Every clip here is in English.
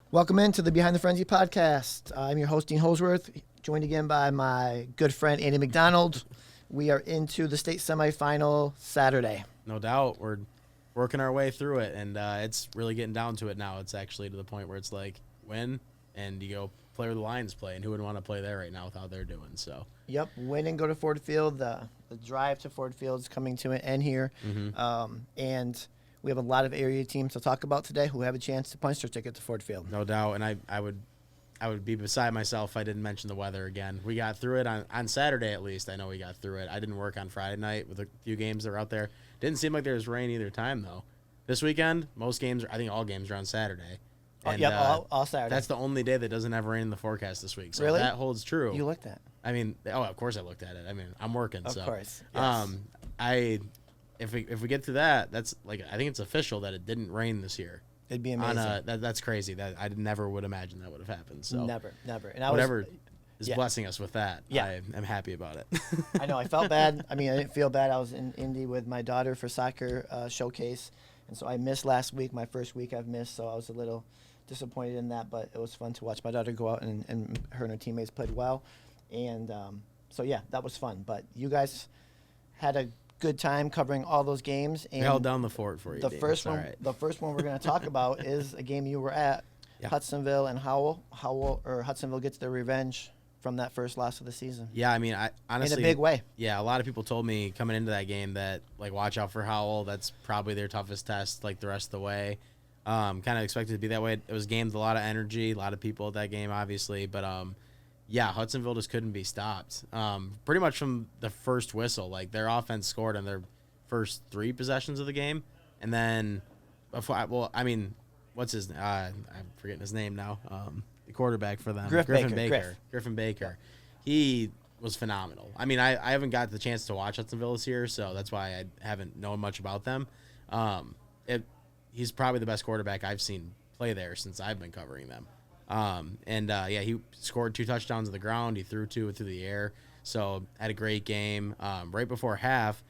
Welcome into the Behind the Frenzy podcast. I'm your host, Dean Holzwarth, joined again by my good friend, Andy McDonald. We are into the state semifinal Saturday. No doubt. We're working our way through it, and it's really getting down to it now. It's actually to the point where it's like win, and you go play where the Lions play, and who would want to play there right now with how they're doing? So. Yep, win and go to Ford Field. The drive to Ford Field is coming to an end here, and we have a lot of area teams to talk about today who have a chance to punch their ticket to Ford Field. No doubt, and I would be beside myself if I didn't mention the weather again. We got through it on Saturday at least. I know we got through it. I didn't work on Friday night with a few games that were out there. Didn't seem like there was rain either time though. This weekend, most games, I think all games are on Saturday. And, all Saturday. That's the only day that doesn't have rain in the forecast this week. So really? That holds true. You looked at? I mean, of course I looked at it. I mean, I'm working. Of so. course. Yes. If we get through that, that's like I think it's official that it didn't rain this year. It'd be amazing. That's crazy. That I never would imagine that would have happened. So never. And whatever is blessing us with that, yeah. I'm happy about it. I know. I felt bad. I mean, I didn't feel bad. I was in Indy with my daughter for soccer showcase, and so I missed last week. My first week I've missed, so I was a little disappointed in that. But it was fun to watch my daughter go out, and her and her teammates played well, and so yeah, that was fun. But you guys had a good time covering all those games. And we held down the fort for you. The first one we're going to talk about is a game you were at, Hudsonville and Howell. Hudsonville gets their revenge from that first loss of the season. Yeah, I mean, I honestly in a big way. Yeah, a lot of people told me coming into that game that like watch out for Howell. That's probably their toughest test, like the rest of the way. Kind of expected it to be that way. It was a game with a lot of energy, a lot of people at that game, obviously, but yeah, Hudsonville just couldn't be stopped. Pretty much from the first whistle, like their offense scored on their first 3 possessions of the game, and then, what's his? I'm forgetting his name now. The quarterback for them, Griffin Baker. He was phenomenal. I mean, I haven't got the chance to watch Hudsonville this year, so that's why I haven't known much about them. He's probably the best quarterback I've seen play there since I've been covering them. He scored 2 touchdowns on the ground. He threw 2 through the air. So had a great game. Right before half,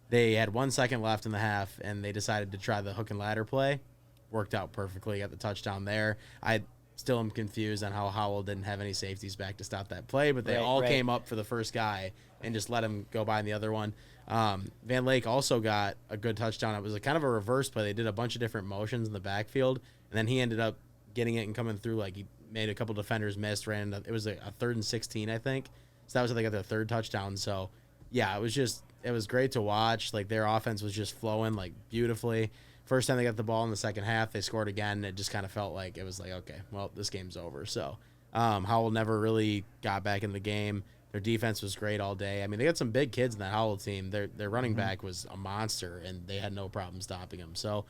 they had 1 second left in the half, and they decided to try the hook and ladder play. Worked out perfectly. Got the touchdown there. I still am confused on how Howell didn't have any safeties back to stop that play, but they came up for the first guy and just let him go by in the other one. Van Lake also got a good touchdown. It was a kind of a reverse play. They did a bunch of different motions in the backfield, and then he ended up getting it and coming through. Like he made a couple defenders miss. It was a 3rd and 16, I think. So that was how they got their 3rd touchdown. So yeah, it was great to watch. Like their offense was just flowing like beautifully. First time they got the ball in the second half, they scored again. It just kind of felt like it was like, okay, well, this game's over. So Howell never really got back in the game. Their defense was great all day. I mean, they got some big kids in that Howell team. Their running back was a monster, and they had no problem stopping him. So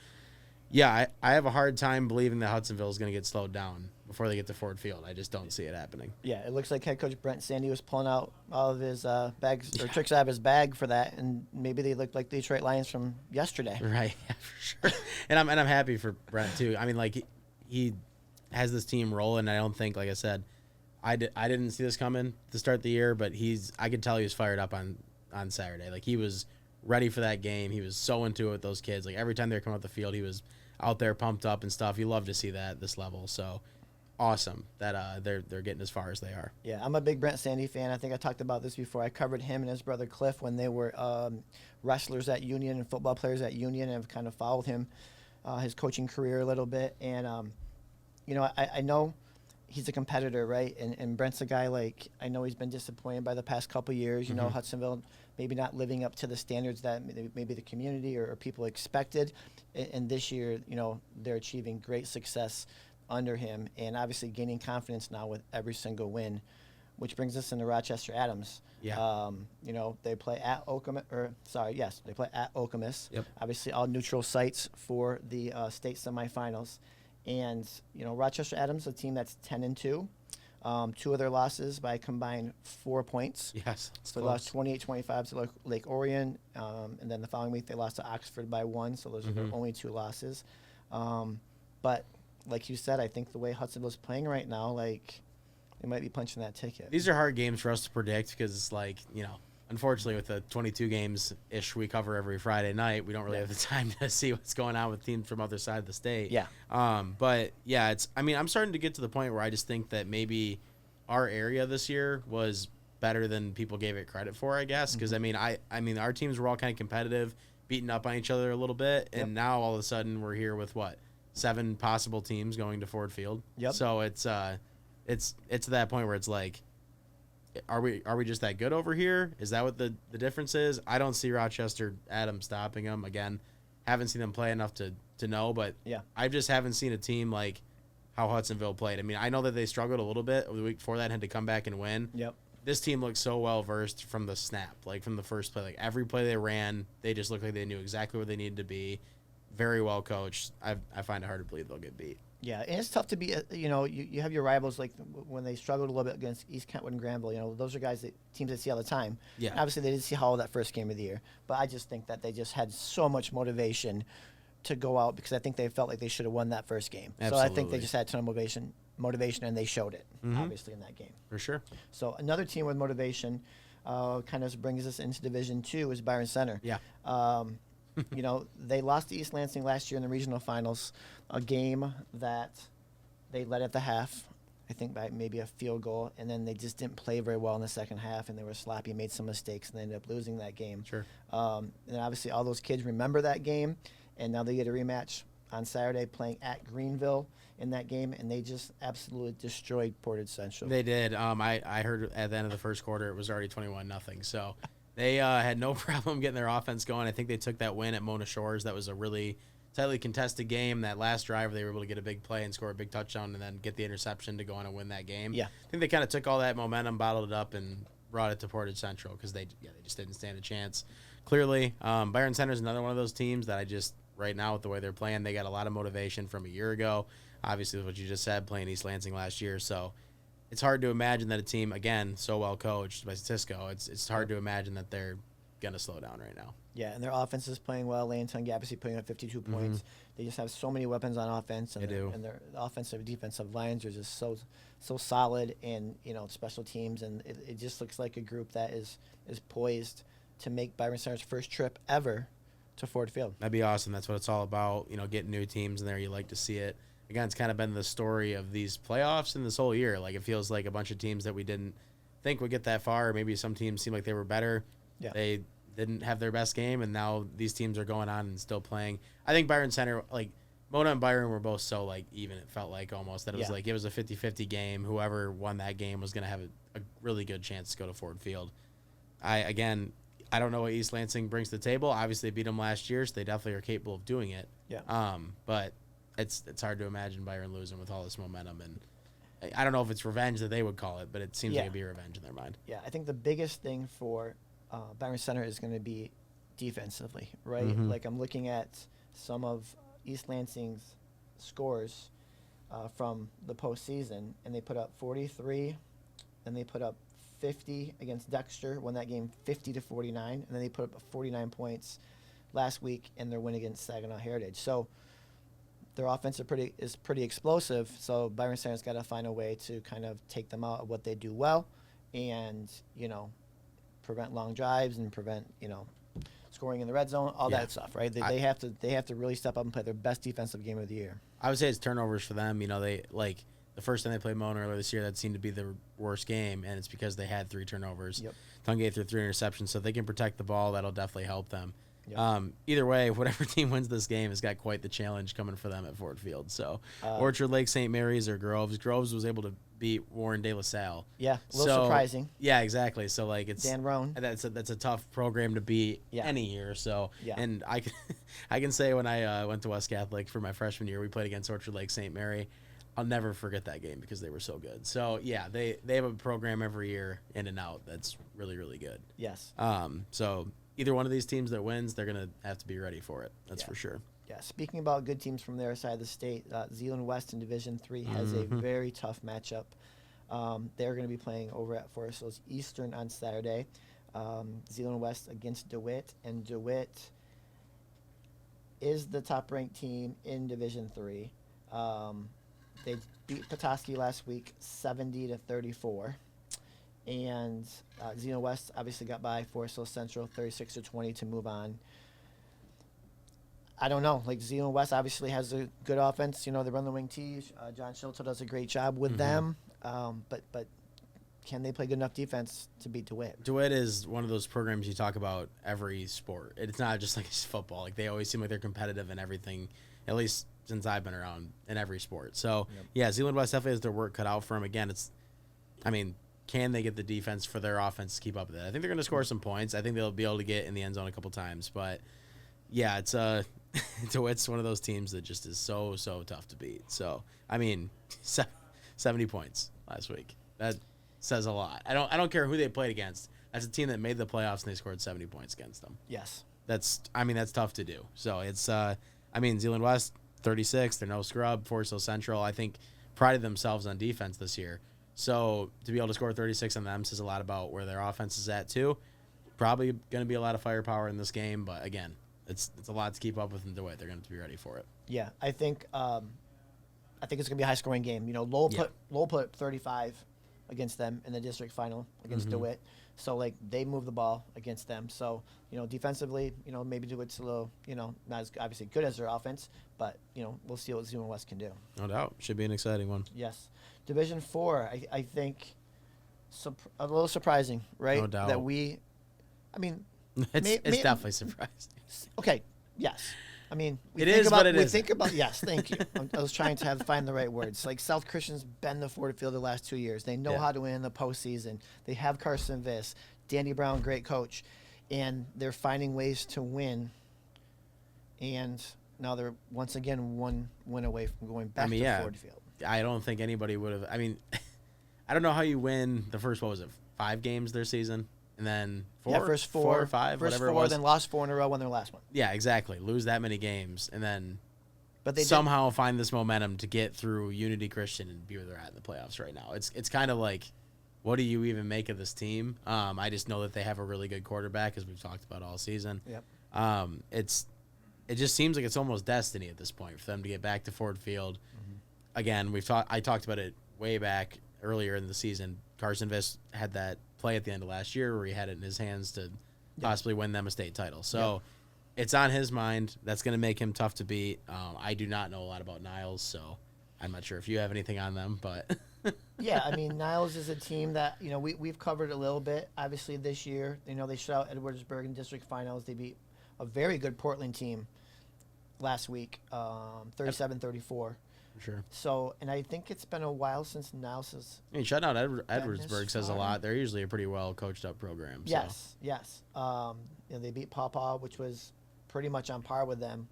yeah, I have a hard time believing that Hudsonville is going to get slowed down before they get to Ford Field. I just don't see it happening. Yeah, it looks like head coach Brent Sandy was pulling out all of his bags or tricks out of his bag for that, and maybe they looked like the Detroit Lions from yesterday. Right, yeah, for sure. and I'm happy for Brent too. I mean, like he has this team rolling. I don't think, like I said, I didn't see this coming to start the year, but I could tell he was fired up on Saturday. Like he was ready for that game. He was so into it with those kids. Like every time they were coming off the field, he was out there pumped up and stuff. You love to see that at this level. So awesome that they're getting as far as they are. Yeah, I'm a big Brent Sandy fan. I think I talked about this before. I covered him and his brother Cliff when they were wrestlers at Union and football players at Union, and have kind of followed him, his coaching career a little bit. And I know he's a competitor, right? And Brent's a guy, like, I know he's been disappointed by the past couple of years. You know, Hudsonville maybe not living up to the standards that maybe the community or people expected. And this year, they're achieving great success under him, and obviously gaining confidence now with every single win, which brings us into Rochester Adams. Yeah. They play at they play at Okemos. Yep. Obviously all neutral sites for the state semifinals. And, Rochester Adams, a team that's 10-2. 2 of their losses by combined 4 points. Yes. So they lost 28-25 to Lake Orion. And then the following week they lost to Oxford by 1. So those are their only 2 losses. But like you said, I think the way Hudsonville's playing right now, like, they might be punching that ticket. These are hard games for us to predict because it's like, unfortunately, with the 22 games-ish we cover every Friday night, we don't really have the time to see what's going on with teams from other side of the state. Yeah. But, yeah, I'm starting to get to the point where I just think that maybe our area this year was better than people gave it credit for, I guess. Because, mm-hmm. Our teams were all kind of competitive, beating up on each other a little bit. And now, all of a sudden, we're here with, 7 possible teams going to Ford Field. Yep. So it's to that point where it's like, are we just that good over here? Is that what the difference is? I don't see Rochester Adams stopping them. Again, haven't seen them play enough to know, but I just haven't seen a team like how Hudsonville played. I know that they struggled a little bit the week before that and had to come back and win. Yep. This team looked so well versed from the snap, like from the first play. Like every play they ran, they just looked like they knew exactly where they needed to be. Very well coached. I find it hard to believe they'll get beat. Yeah, and it's tough to be, you have your rivals like when they struggled a little bit against East Kentwood and Granville. Those are teams that see all the time. Yeah. And obviously, they didn't see Hall that first game of the year. But I just think that they just had so much motivation to go out because I think they felt like they should have won that first game. Absolutely. So I think they just had a ton of motivation, and they showed it, obviously, in that game. For sure. So another team with motivation kind of brings us into Division 2 is Byron Center. Yeah. They lost to East Lansing last year in the regional finals, a game that they led at the half, I think by maybe a field goal, and then they just didn't play very well in the second half, and they were sloppy, made some mistakes, and they ended up losing that game. Sure. And obviously all those kids remember that game, and now they get a rematch on Saturday playing at Greenville in that game, and they just absolutely destroyed Portage Central. They did. I heard at the end of the first quarter it was already 21-0, so they had no problem getting their offense going. I think they took that win at Mona Shores. That was a really tightly contested game. That last drive, they were able to get a big play and score a big touchdown and then get the interception to go on and win that game. Yeah. I think they kind of took all that momentum, bottled it up, and brought it to Portage Central because they just didn't stand a chance. Clearly, Byron Center is another one of those teams that I just, right now with the way they're playing, they got a lot of motivation from a year ago. Obviously, what you just said, playing East Lansing last year. So it's hard to imagine that a team, again, so well coached by Cisco, it's hard to imagine that they're going to slow down right now. Yeah, and their offense is playing well. Lane Tungay obviously putting up 52 points. They just have so many weapons on offense. And they do. And their offensive defensive lines are just so solid, and special teams, and it just looks like a group that is poised to make Byron Center's first trip ever to Ford Field. That'd be awesome. That's what it's all about. Getting new teams in there. You like to see it. Again, it's kind of been the story of these playoffs and this whole year. Like, it feels like a bunch of teams that we didn't think would get that far. Maybe some teams seemed like they were better. Yeah. They didn't have their best game, and now these teams are going on and still playing. I think Byron Center, like, Mona and Byron were both so, like, even. It felt like almost that it was like it was a 50-50 game. Whoever won that game was going to have a really good chance to go to Ford Field. I don't know what East Lansing brings to the table. Obviously, they beat them last year, so they definitely are capable of doing it. Yeah. But it's hard to imagine Byron losing with all this momentum, and I don't know if it's revenge that they would call it, but it seems like it'd be revenge in their mind. Yeah, I think the biggest thing for Byron Center is going to be defensively, right? Like, I'm looking at some of East Lansing's scores from the postseason, and they put up 43, and they put up 50 against Dexter, won that game 50-49, and then they put up 49 points last week in their win against Saginaw Heritage. So their offense is pretty explosive. So Byron Center's got to find a way to kind of take them out of what they do well, and prevent long drives and prevent scoring in the red zone, all that stuff, right? They have to really step up and play their best defensive game of the year. I would say it's turnovers for them. They like the first time they played Mona earlier this year, that seemed to be the worst game, and it's because they had 3 turnovers. Yep. Tungay threw 3 interceptions, so if they can protect the ball, that'll definitely help them. Yep. Either way, whatever team wins this game has got quite the challenge coming for them at Ford Field. So Orchard Lake, St. Mary's, or Groves. Groves was able to beat Warren De La Salle. Yeah, a little surprising. Yeah, exactly. So it's Dan Roan. That's a tough program to beat any year. So and I can say when I went to West Catholic for my freshman year, we played against Orchard Lake St. Mary. I'll never forget that game because they were so good. So yeah, they have a program every year in and out that's really, really good. Yes. So either one of these teams that wins, they're going to have to be ready for it. That's for sure. Yeah. Speaking about good teams from their side of the state, Zeeland West in Division 3 has a very tough matchup. They're going to be playing over at Forest Hills Eastern on Saturday. Zeeland West against DeWitt, and DeWitt is the top-ranked team in Division 3. They beat Petoskey last week 70-34. And Zeno West obviously got by Forest Hill Central 36-20 to move on. I don't know. Like, Zeno West obviously has a good offense. You know, they run the wing tees. John Shilto does a great job with them. But can they play good enough defense to beat DeWitt? DeWitt is one of those programs you talk about every sport. It's not just like football. Like, they always seem like they're competitive in everything, at least since I've been around, in every sport. So, yeah, Zeeland West definitely has their work cut out for them. Again, can they get the defense for their offense to keep up with it? I think they're going to score some points. I think they'll be able to get in the end zone a couple times. But, yeah, it's DeWitt's one of those teams that just is so tough to beat. So, 70 points last week. That says a lot. I don't care who they played against. That's a team that made the playoffs and they scored 70 points against them. Yes. That's tough to do. So, it's Zeeland West 36, they're no scrub. Forest Hill Central, I think, prided themselves on defense this year. So to be able to score 36 on them says a lot about where their offense is at too. Probably going to be a lot of firepower in this game, but again, it's a lot to keep up with in DeWitt. They're going to be ready for it. Yeah, I think it's going to be a high scoring game. You know, Lowell put 35 against them in the district final against DeWitt. So like they move the ball against them. So, you know, defensively, you know, maybe DeWitt's a little, you know, not as obviously good as their offense, but you know, we'll see what Zeno West can do. No doubt. Should be an exciting one. Yes. Division 4, I think a little surprising, right? No doubt. That it's definitely surprising. Okay, yes. I mean, we think about yes, thank you. I was trying to find the right words. Like, South Christian's been the Ford Field the last 2 years. They know how to win in the postseason. They have Carson Viss, Danny Brown, great coach, and they're finding ways to win. And now they're once again one win away from going back to Ford Field. I don't think anybody would have. I mean, I don't know how you win the first, 5 games their season, and then first four or five, first whatever 4, it was. then lost 4 in a row, won their last one. Yeah, exactly. Lose that many games, and then they somehow find this momentum to get through Unity Christian and be where they're at in the playoffs right now. It's kind of like, what do you even make of this team? I just know that they have a really good quarterback, as we've talked about all season. Yep. It just seems like it's almost destiny at this point for them to get back to Ford Field. Again, I talked about it way back earlier in the season. Carson Viss had that play at the end of last year where he had it in his hands to possibly win them a state title. So it's on his mind. That's going to make him tough to beat. I do not know a lot about Niles, so I'm not sure if you have anything on them, but yeah, I mean, Niles is a team that, you know, we've covered a little bit. Obviously, this year, you know, they shut out Edwardsburg in district finals. They beat a very good Portland team last week, 37-34. Sure. So, and I think it's been a while since Niles has. I mean, shutting out Edwardsburg says a lot. They're usually a pretty well coached up program. So. Yes. You know, they beat Pawpaw, which was pretty much on par with them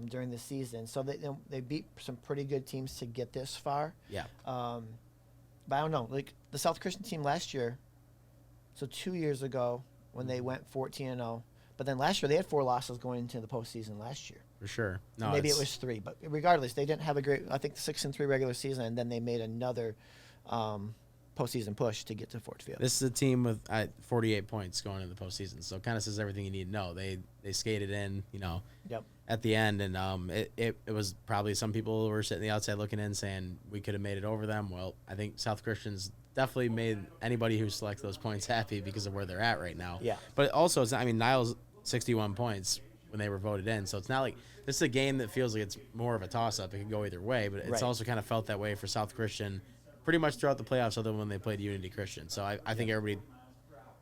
during the season. So they beat some pretty good teams to get this far. Yeah. But I don't know. Like the South Christian team last year, so 2 years ago when they went 14-0, but then last year they had 4 losses going into the postseason last year. For sure. No, maybe it was 3, but regardless, they didn't have a great. I think the 6-3 regular season, and then they made another postseason push to get to Ford Field. This is a team with 48 points going into the postseason, so it kind of says everything you need to know. They skated in, you know, at the end, and it was probably some people were sitting the outside looking in, saying we could have made it over them. Well, I think South Christian's definitely made anybody who selects those points happy because of where they're at right now. Yeah. But also, Niles 61 points when they were voted in, so it's not like this is a game that feels like it's more of a toss-up. It can go either way, but it's also kind of felt that way for South Christian pretty much throughout the playoffs, other than when they played Unity Christian. So I think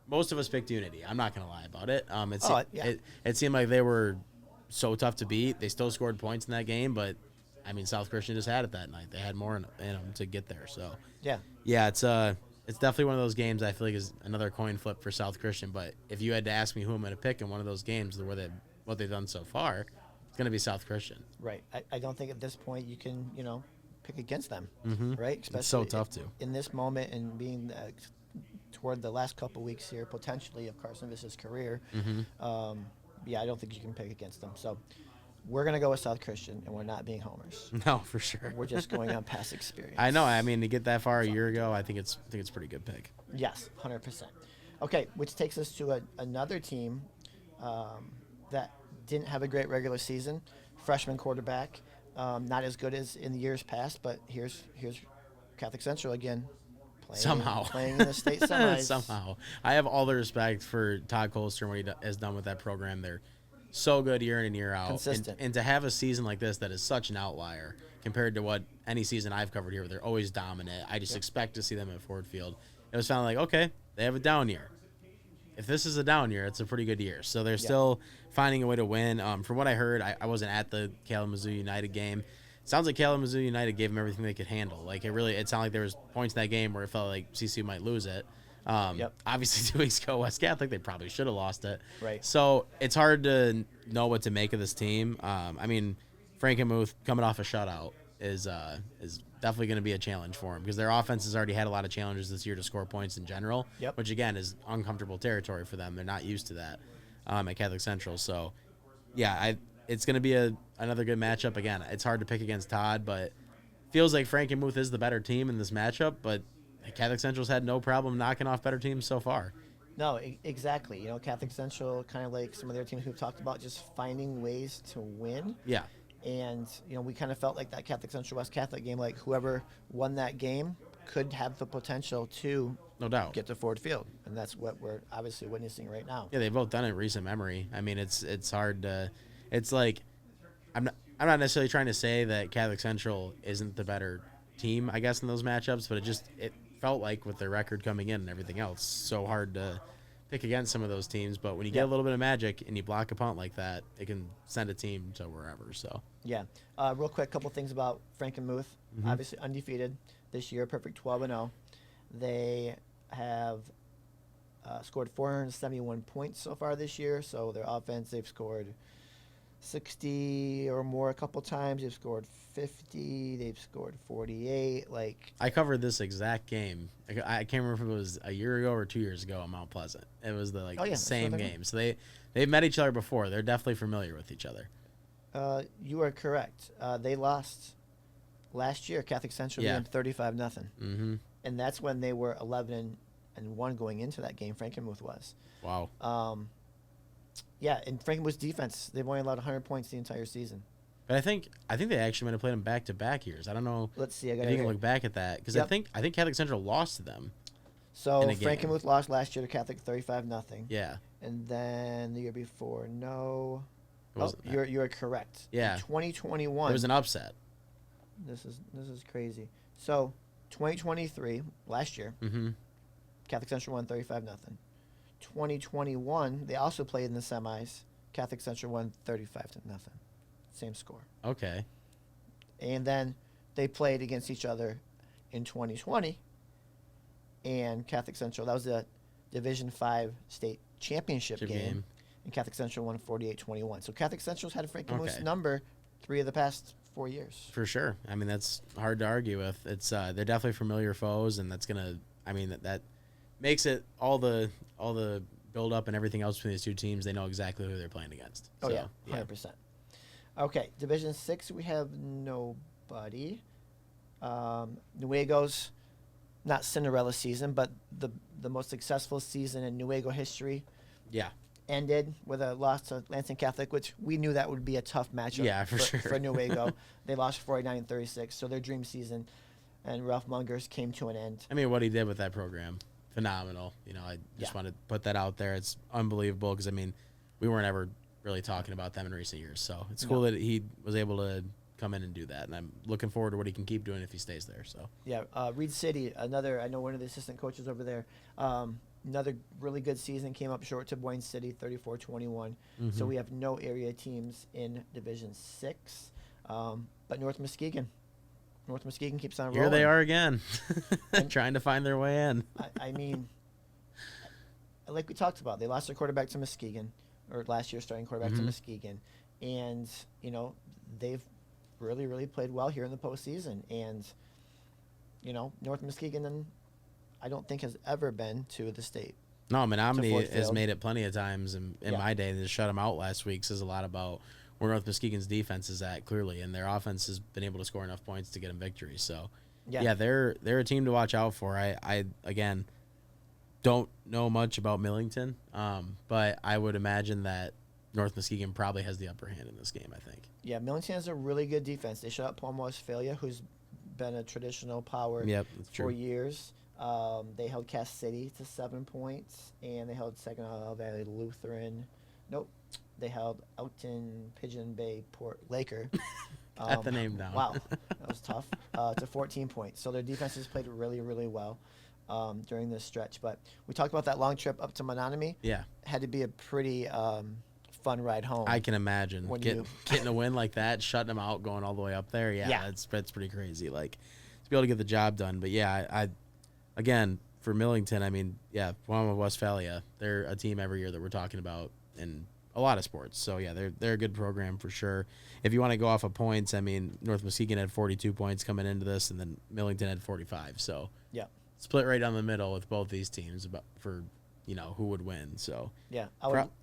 most of us picked Unity. I'm not going to lie about it. It seemed like they were so tough to beat. They still scored points in that game, but I mean, South Christian just had it that night. They had more in them to get there. So it's definitely one of those games I feel like is another coin flip for South Christian. But if you had to ask me who I'm going to pick in one of those games, what they've done so far, it's going to be South Christian. Right. I don't think at this point you can, you know, pick against them, right? Especially it's so tough to. In this moment and being toward the last couple weeks here, potentially, of Carson Viss's career, I don't think you can pick against them. So we're going to go with South Christian, and we're not being homers. No, for sure. We're just going on past experience. I know. I mean, to get that far a year ago, I think it's a pretty good pick. Yes, 100%. Okay, which takes us to another team that didn't have a great regular season. Freshman quarterback, not as good as in the years past, but here's Catholic Central again playing in the state semis. Somehow. I have all the respect for Todd Colster and what he has done with that program. They're so good year in and year out. Consistent. And to have a season like this that is such an outlier compared to what any season I've covered here, where they're always dominant. I just expect to see them at Ford Field. It was finally like, okay, they have a down year. If this is a down year, it's a pretty good year. So they're still finding a way to win. From what I heard, I wasn't at the Kalamazoo United game. It sounds like Kalamazoo United gave them everything they could handle. Like, it sounded like there was points in that game where it felt like CCU might lose it. Obviously, 2 weeks ago, West Catholic, they probably should have lost it. Right. So it's hard to know what to make of this team. I mean, Frankenmuth coming off a shutout is definitely going to be a challenge for them because their offense has already had a lot of challenges this year to score points in general, which, again, is uncomfortable territory for them. They're not used to that at Catholic Central. So, it's going to be another good matchup. Again, it's hard to pick against Todd, but feels like Frankenmuth is the better team in this matchup, but Catholic Central's had no problem knocking off better teams so far. No, exactly. You know, Catholic Central, kind of like some of their teams we've talked about, just finding ways to win. Yeah. And, you know, we kind of felt like that Catholic Central West Catholic game, like whoever won that game could have the potential to no doubt get to Ford Field. And that's what we're obviously witnessing right now. Yeah, they've both done it in recent memory. I mean, it's hard to – it's like I'm not necessarily trying to say that Catholic Central isn't the better team, I guess, in those matchups, but it felt like with their record coming in and everything else, so hard to pick against some of those teams. But when you get a little bit of magic and you block a punt like that, it can send a team to wherever. So real quick, couple things about Frankenmuth. Obviously undefeated this year, perfect 12-0. They have scored 471 points so far this year. So their offense, they've scored 60 or more a couple times. They've scored 50. They've scored 48. Like, I covered this exact game. I can't remember if it was a year ago or 2 years ago at Mount Pleasant. It was the same game. So they've met each other before. They're definitely familiar with each other. You are correct. They lost last year. Catholic Central being 35-0. Mm-hmm. And that's when they were 11-1 going into that game. Frankenmuth was. Wow. And Frankenmuth's defense, they've only allowed 100 points the entire season. But I think they actually might have played them back-to-back years. I don't know. Let's see. If you can look back at that, because I think Catholic Central lost to them. So Frankenmuth lost last year to Catholic 35-0. Yeah. And then the year before, you're correct. Yeah. In 2021. It was an upset. This is crazy. So 2023, last year, Catholic Central won 35-0. 2021, they also played in the semis. Catholic Central won 35-0. Same score. Okay. And then they played against each other in 2020. And Catholic Central, that was the Division 5 state championship game. And Catholic Central won 48-21. So Catholic Central's had a Frankenmuth's number 3 of the past 4 years. For sure. I mean, that's hard to argue with. It's they're definitely familiar foes, and that's gonna. I mean, that makes it all the build up and everything else between these two teams. They know exactly who they're playing against. Oh, so, 100%. Okay, Division 6, we have nobody. Nuego's not Cinderella season, but the most successful season in Nuego history. Yeah. Ended with a loss to Lansing Catholic, which we knew that would be a tough matchup. Yeah, for sure. For Nuego. They lost 49-36, so their dream season and Ralph Munger's came to an end. I mean, what he did with that program, phenomenal. You know, I just want to put that out there. It's unbelievable because, I mean, we weren't ever really talking about them in recent years. So it's cool that he was able to come in and do that. And I'm looking forward to what he can keep doing if he stays there. So Reed City, I know one of the assistant coaches over there, another really good season, came up short to Boyne City, 34-21. So we have no area teams in Division 6. But North Muskegon keeps on rolling. Here they are again, trying to find their way in. I mean, like we talked about, they lost their quarterback to Muskegon, or last year starting quarterback to Muskegon. And, you know, they've really, really played well here in the postseason. And, you know, North Muskegon, I don't think has ever been to the state. No, Menominee has made it plenty of times in my day. They just shut them out last week. Says a lot about where North Muskegon's defense is at, clearly, and their offense has been able to score enough points to get them victories. So, they're a team to watch out for. I again don't know much about Millington, but I would imagine that North Muskegon probably has the upper hand in this game, I think. Yeah, Millington has a really good defense. They shut out Palma Westphalia, who's been a traditional power for years. They held Cass City to 7 points, and they held Saginaw Valley Lutheran. Nope. They held Elton Pigeon Bay Port Laker. Got the name down. Wow, that was tough. To 14 points. So their defenses played really, really well during this stretch. But we talked about that long trip up to Menominee. Yeah. Had to be a pretty fun ride home. I can imagine getting a win like that, shutting them out, going all the way up there. Yeah. That's pretty crazy. Like to be able to get the job done. But yeah, I again for Millington, I mean, yeah, Wama Westphalia, they're a team every year that we're talking about in a lot of sports. So yeah, they're a good program for sure. If you want to go off of points, I mean, North Muskegon had 42 points coming into this, and then Millington had 45. So yeah, split right down the middle with both these teams for who would win. So yeah,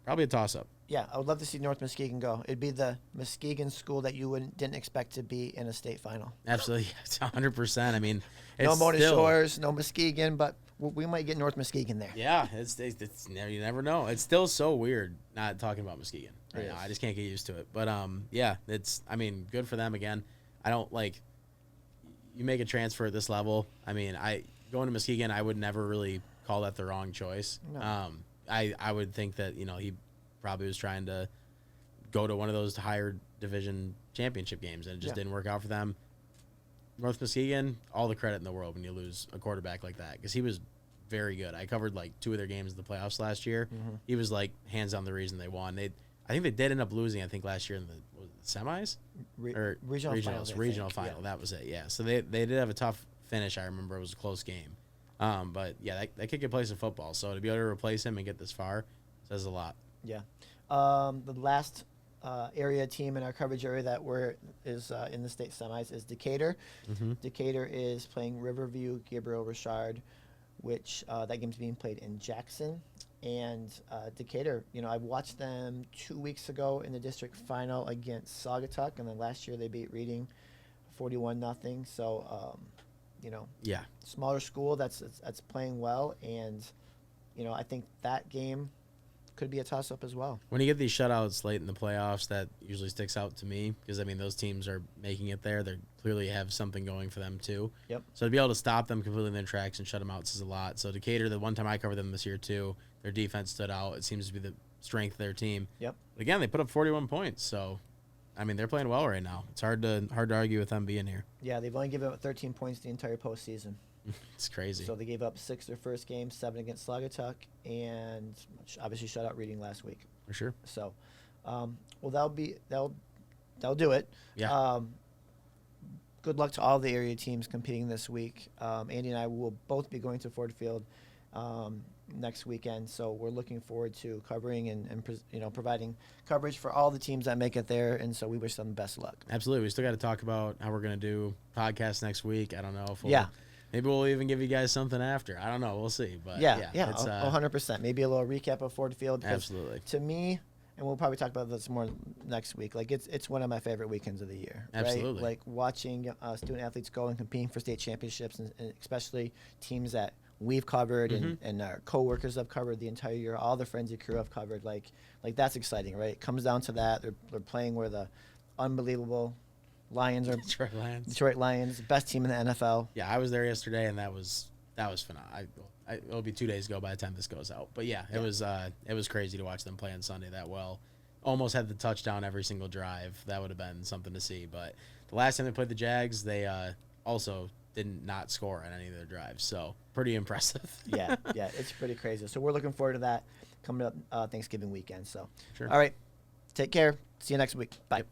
probably a toss up. Yeah, I would love to see North Muskegon go. It'd be the Muskegon school that you didn't expect to be in a state final. Absolutely, 100%. I mean, no Mona Shores, no Muskegon, but we might get North Muskegon there. Yeah, it's you never know. It's still so weird not talking about Muskegon right now. I just can't get used to it. But yeah, good for them again. I don't you make a transfer at this level. I mean, going to Muskegon, I would never really call that the wrong choice. No. I would think that he probably was trying to go to one of those higher division championship games, and it just didn't work out for them. North Muskegon, all the credit in the world when you lose a quarterback like that, because he was very good. I covered 2 of their games in the playoffs last year. Mm-hmm. He was hands down the reason they won. I think they did end up losing. I think last year in the semis or regional final. Yeah. That was it. Yeah. So they did have a tough finish. I remember it was a close game. But yeah, that kid could play some football. So to be able to replace him and get this far says a lot. Yeah. The last area team in our coverage area that is in the state semis is Decatur. Mm-hmm. Decatur is playing Riverview Gabriel Richard, which that game's being played in Jackson. And Decatur, I watched them 2 weeks ago in the district final against Saugatuck, and then last year they beat Reading 41-0. So, smaller school that's playing well, and I think that game could be a toss-up as well. When you get these shutouts late in the playoffs, that usually sticks out to me because, those teams are making it there. They clearly have something going for them, too. Yep. So to be able to stop them completely in their tracks and shut them out says a lot. So Decatur, the one time I covered them this year, too, their defense stood out. It seems to be the strength of their team. Yep. But again, they put up 41 points. So, they're playing well right now. It's hard to argue with them being here. Yeah, they've only given up 13 points the entire postseason. It's crazy. So they gave up 6 their first game, 7 against Saugatuck, and obviously shut out Reading last week. For sure. So, that'll do it. Yeah. Good luck to all the area teams competing this week. Andy and I will both be going to Ford Field next weekend, so we're looking forward to covering and providing coverage for all the teams that make it there, and so we wish them the best of luck. Absolutely. We still got to talk about how we're going to do podcasts next week. I don't know if maybe we'll even give you guys something after. I don't know. We'll see. But yeah, 100%. Maybe a little recap of Ford Field. Absolutely. To me, and we'll probably talk about this more next week, it's one of my favorite weekends of the year. Absolutely. Right? Watching student athletes go and competing for state championships, and especially teams that we've covered and our coworkers have covered the entire year, all the friends and crew have covered. Like that's exciting, right? It comes down to that. They're playing where the unbelievable Lions are Detroit Lions, best team in the NFL. Yeah, I was there yesterday, and that was phenomenal. It'll be 2 days ago by the time this goes out. But yeah, it was crazy to watch them play on Sunday that well. Almost had the touchdown every single drive. That would have been something to see. But the last time they played the Jags, they also did not score on any of their drives. So pretty impressive. yeah, it's pretty crazy. So we're looking forward to that coming up Thanksgiving weekend. So, sure. All right, take care. See you next week. Bye. Yep.